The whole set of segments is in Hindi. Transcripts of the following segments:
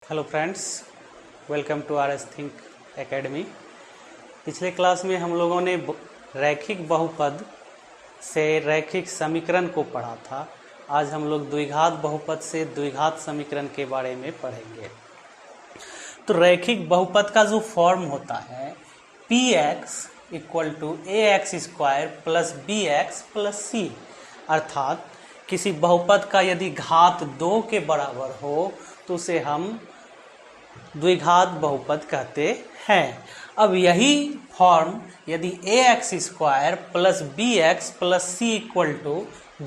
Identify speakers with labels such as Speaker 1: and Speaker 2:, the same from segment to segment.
Speaker 1: Hello friends, welcome to R S think academy. पिछले क्लास में हम लोगों ने रैखिक बहुपद से रैखिक समीकरण को पढ़ा था। आज हम लोग द्विघात बहुपद से द्विघात समीकरण के बारे में पढ़ेंगे। तो रैखिक बहुपद का जो फॉर्म होता है px equal to ax square plus bx plus c, अर्थात किसी बहुपद का यदि घात 2 के बराबर हो तो उसे हम द्विघात बहुपद कहते हैं। अब यही फॉर्म यदि ax square plus bx plus c equal to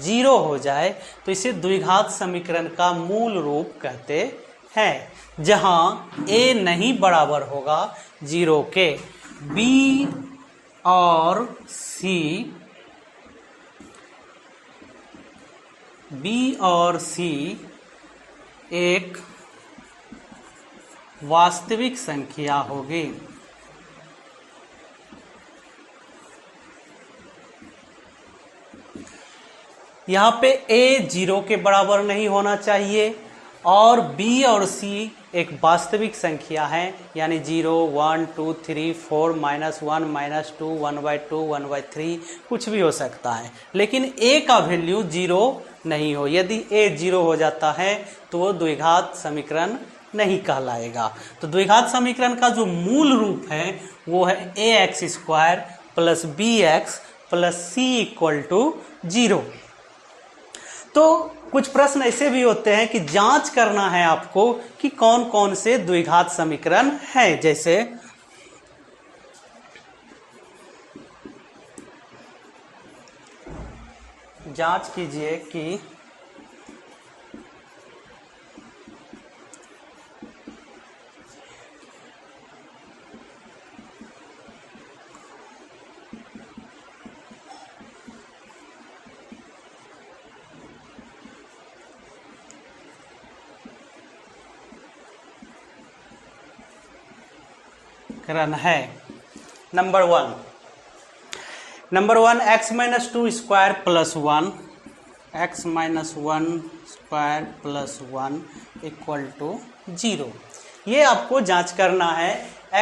Speaker 1: 0 हो जाए तो इसे द्विघात समीकरण का मूल रूप कहते हैं। जहां a नहीं बराबर होगा 0 के, b और c एक वास्तविक संख्या होगी। यहाँ पे a 0 के बराबर नहीं होना चाहिए और b और c एक वास्तविक संख्या है, यानी 0, 1, 2, 3, 4, -1, -2, 1/2, 1/3 कुछ भी हो सकता है, लेकिन a का वैल्यू 0 नहीं हो। यदि a 0 हो जाता है तो वो द्विघात समीकरण नहीं कहलाएगा। तो द्विघात समीकरण का जो मूल रूप है वो है ax square plus bx plus c equal to 0। तो कुछ प्रश्न ऐसे भी होते हैं कि जांच करना है आपको कि कौन कौन से द्विघात समीकरण हैं। जैसे जांच कीजिए कि रन है। Number one x minus 2 square plus 1 x minus 1 square plus 1 equal to 0। ये आपको जांच करना है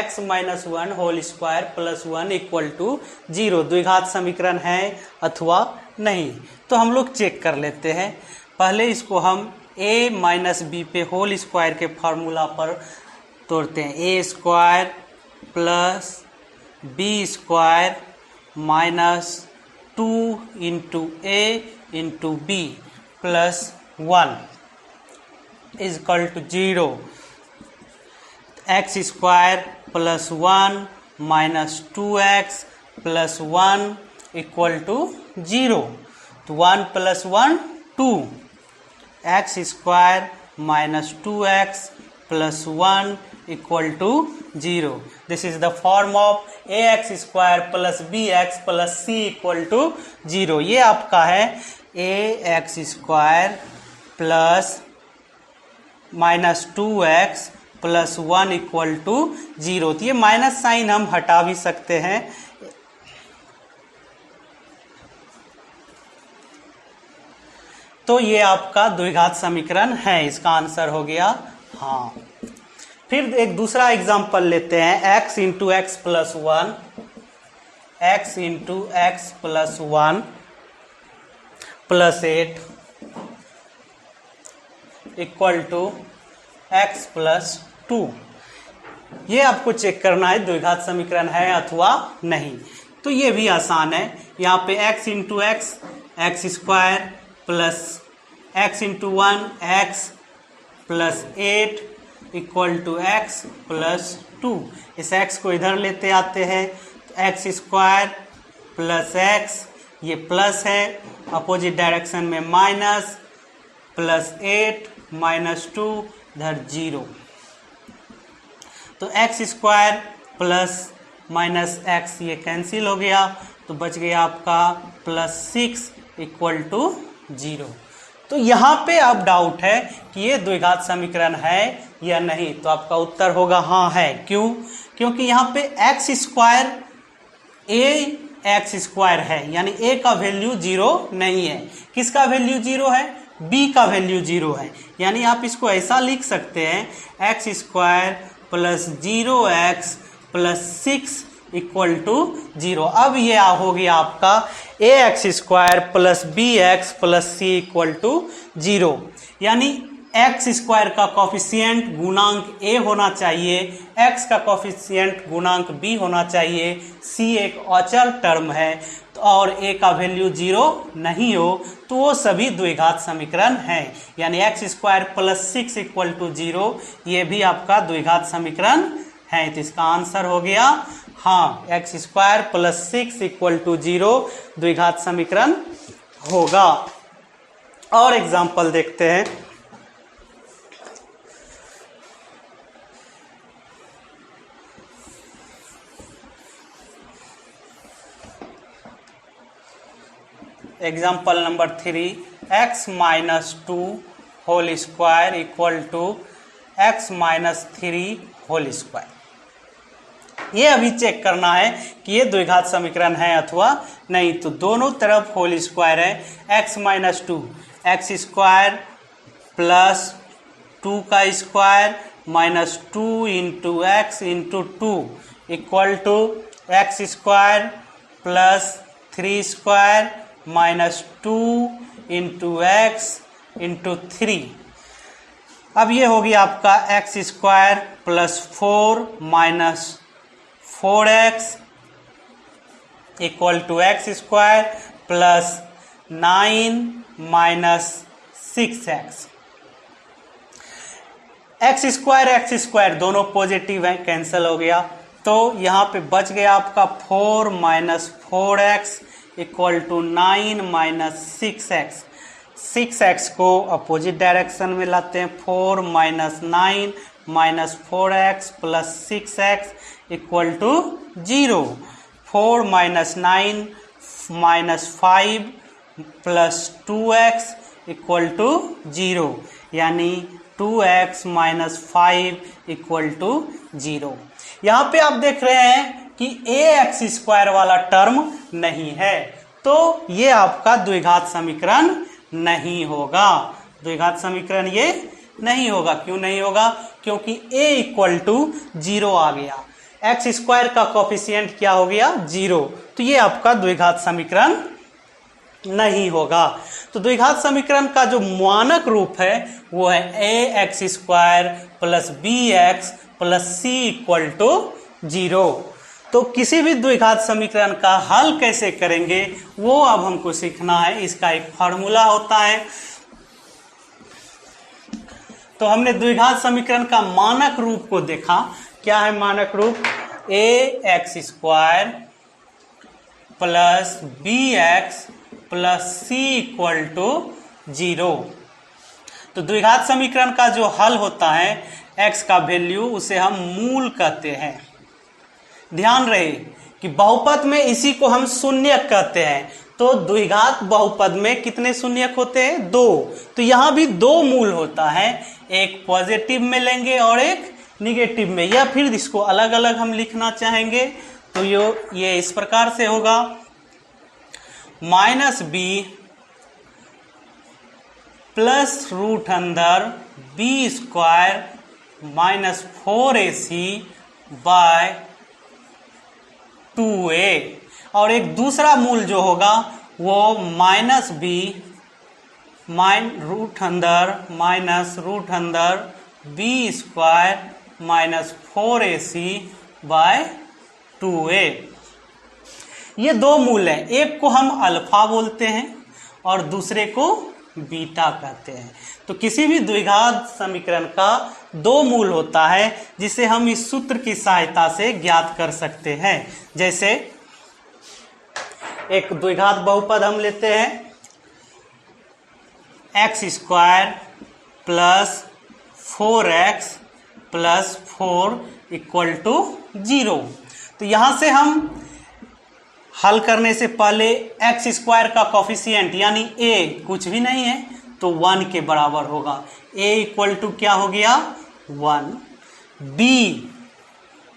Speaker 1: x minus 1 whole square plus 1 equal to 0 द्विघात समीकरण है अथवा नहीं। तो हम लोग चेक कर लेते हैं। पहले इसको हम a माइनस बी पे होल स्क्वायर के फॉर्मूला पर तोड़ते हैं। a square plus B square minus 2 into A into B plus 1 is equal to 0। X square plus 1 minus 2x plus 1 equal to 0। तो 1 plus 1 2, x square minus 2x plus 1 equal to 0. This is the form of ax square plus bx plus c equal to 0. ये आपका है ax square plus minus 2x plus 1 equal to 0। तो ये माइनस साइन हम हटा भी सकते हैं। तो ये आपका द्विघात समीकरण है। इसका आंसर हो गया हाँ। फिर एक दूसरा एग्जांपल लेते हैं x into x plus 1 x into x plus 1 plus 8 equal to x plus 2। ये आपको चेक करना है द्विघात समीकरण है अथवा नहीं। तो ये भी आसान है। यहाँ पे x into x x square plus x into 1 x plus 8 equal to x plus 2। इस x को इधर लेते आते हैं तो x स्क्वायर प्लस x, ये प्लस है, अपोजिट डायरेक्शन में माइनस, प्लस 8 माइनस 2 इधर 0। तो x square plus minus x ये कैंसिल हो गया तो बच गया आपका प्लस 6 इक्वल टू 0। तो यहाँ पे अब डाउट है कि ये द्विघात समीकरण है या नहीं। तो आपका उत्तर होगा हाँ है। क्यों? क्योंकि यहाँ पे एक्स स्क्वायर एक्स स्क्वायर है, यानी a का वैल्यू 0 नहीं है। किसका वैल्यू 0 है? b का वैल्यू 0 है। यानी आप इसको ऐसा लिख सकते हैं x square plus 0x plus 6 equal to 0। अब ये हो गया आपका a x square plus b x plus c equal to 0। यानी एक्स स्क्वायर का कॉफिशिएंट गुणांक ए होना चाहिए, एक्स का कॉफिशिएंट गुणांक बी होना चाहिए, सी एक अचल टर्म है और ए का वैल्यू 0 नहीं हो तो वो सभी द्विघात समीकरण हैं। यानी x square plus 6 equal to 0 ये भी आपका द्विघात समीकरण है। तो इसका आंसर हो गया हाँ, x square plus 6 equal to 0 द्विघात समीकरण होगा। और एग्जाम्पल देखते हैं। Example number 3, x minus 2 whole square equal to x minus 3 whole square. ये अभी चेक करना है कि ये द्विघात समीकरण है अथवा नहीं। तो दोनों तरफ होल स्क्वायर है। x minus 2 x square plus 2 का square minus 2 into x into 2 equal to x square plus 3 square minus 2 into x into 3। अब ये होगी आपका x square plus 4 minus 4x equal to x square plus 9 minus 6x। X square दोनों पॉजिटिव हैं, कैंसिल हो गया। तो यहाँ पे बच गया आपका 4 minus 4x equal to 9 minus 6x। 6x को अपोजिट डायरेक्शन में लाते हैं। 4 minus 9 minus 4x plus 6x equal to 0। 4 minus 9 minus 5 plus 2x equal to 0। यानी 2x माइनस 5 इक्वल टू 0। यहाँ पे आप देख रहे हैं कि ए एक्स स्क्वायर वाला टर्म नहीं है, तो ये आपका द्विघात समीकरण नहीं होगा। द्विघात समीकरण ये नहीं होगा। क्यों नहीं होगा? क्योंकि a इक्वल टू 0 आ गया, एक्स स्क्वायर का कोफिशिएंट क्या हो गया 0, तो ये आपका द्विघात समीकरण नहीं होगा। तो द्विघात समीकरण का जो मानक रूप है वो है a x square plus b x plus c equal to 0। तो किसी भी द्विघात समीकरण का हल कैसे करेंगे वो अब हमको सीखना है। इसका एक फॉर्मूला होता है। तो हमने द्विघात समीकरण का मानक रूप को देखा। क्या है मानक रूप? A x square plus b x plus c equal to 0। तो द्विघात समीकरण का जो हल होता है x का वैल्यू उसे हम मूल कहते हैं। ध्यान रहे कि बहुपद में इसी को हम शून्यक कहते हैं। तो द्विघात बहुपद में कितने शून्यक होते हैं? 2। तो यहां भी 2 मूल होता है, एक पॉजिटिव में लेंगे और एक निगेटिव में, या फिर इसको अलग अलग हम लिखना चाहेंगे तो ये इस प्रकार से होगा माइनस बी प्लस रूट अंदर B square minus 4ac by 2a। और एक दूसरा मूल जो होगा वो माइनस बी रूट अंदर B square minus 4ac by 2a। ये 2 मूल हैं, एक को हम अल्फा बोलते हैं और दूसरे को बीटा कहते हैं। तो किसी भी द्विघात समीकरण का 2 मूल होता है जिसे हम इस सूत्र की सहायता से ज्ञात कर सकते हैं। जैसे एक द्विघात बहुपद हम लेते हैं x square plus 4x plus 4 equal to 0। तो यहां से हम हल करने से पहले एक्स स्क्वायर का कोफिशिएंट यानी a कुछ भी नहीं है तो 1 के बराबर होगा। a इक्वल टू क्या हो गया 1। b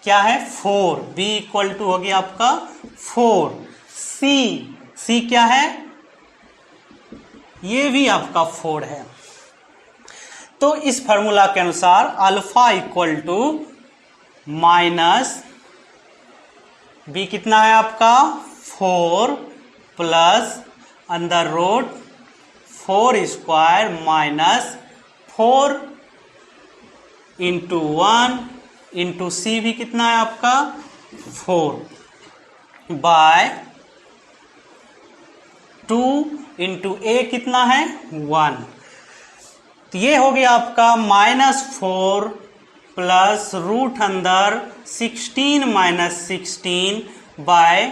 Speaker 1: क्या है 4, b इक्वल टू हो गया आपका 4। c क्या है ये भी आपका 4 है। तो इस फॉर्मूला के अनुसार alpha equal to minus b कितना है आपका 4 plus under root 4 square minus 4 into 1 into c भी कितना है आपका 4 बाय 2 इंटू ए कितना है 1। तो ये हो गया आपका -4 प्लस रूट अंदर 16 माइनस 16 बाय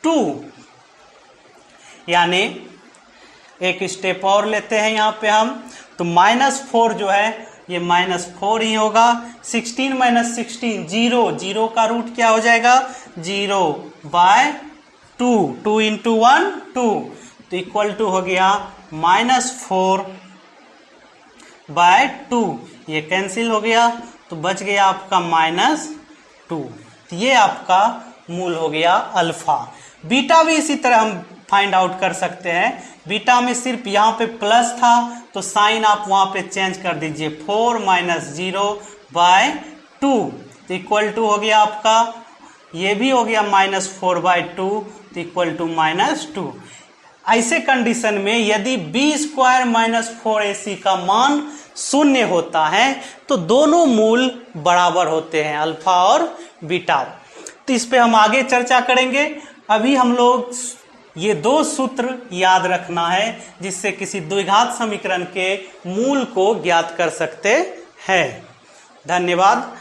Speaker 1: 2। यानी एक स्टेप और लेते हैं यहाँ पे हम, तो -4 जो है ये -4 ही होगा। 16 माइनस 16 0, 0 का रूट क्या हो जाएगा 0 बाय 2, 2 इंटू 1 2, तो इक्वल टू हो गया -4 बाय 2। ये कैंसिल हो गया तो बच गया आपका -2। तो ये आपका मूल हो गया अल्फा। बीटा भी इसी तरह हम फाइंड आउट कर सकते हैं। बीटा में सिर्फ यहाँ पे प्लस था तो साइन आप वहां पे चेंज कर दीजिए 4 माइनस 0 बाय 2, तो इक्वल टू हो गया आपका, ये भी हो गया -4 बाय 2, तो इक्वल टू -2। ऐसे कंडीशन में यदि बी स्क्वायर माइनस 4ac का मान 0 होता है तो दोनों मूल बराबर होते हैं, अल्फा और बीटा। तो इस पे हम आगे चर्चा करेंगे। अभी हम लोग ये 2 सूत्र याद रखना है जिससे किसी द्विघात समीकरण के मूल को ज्ञात कर सकते हैं। धन्यवाद।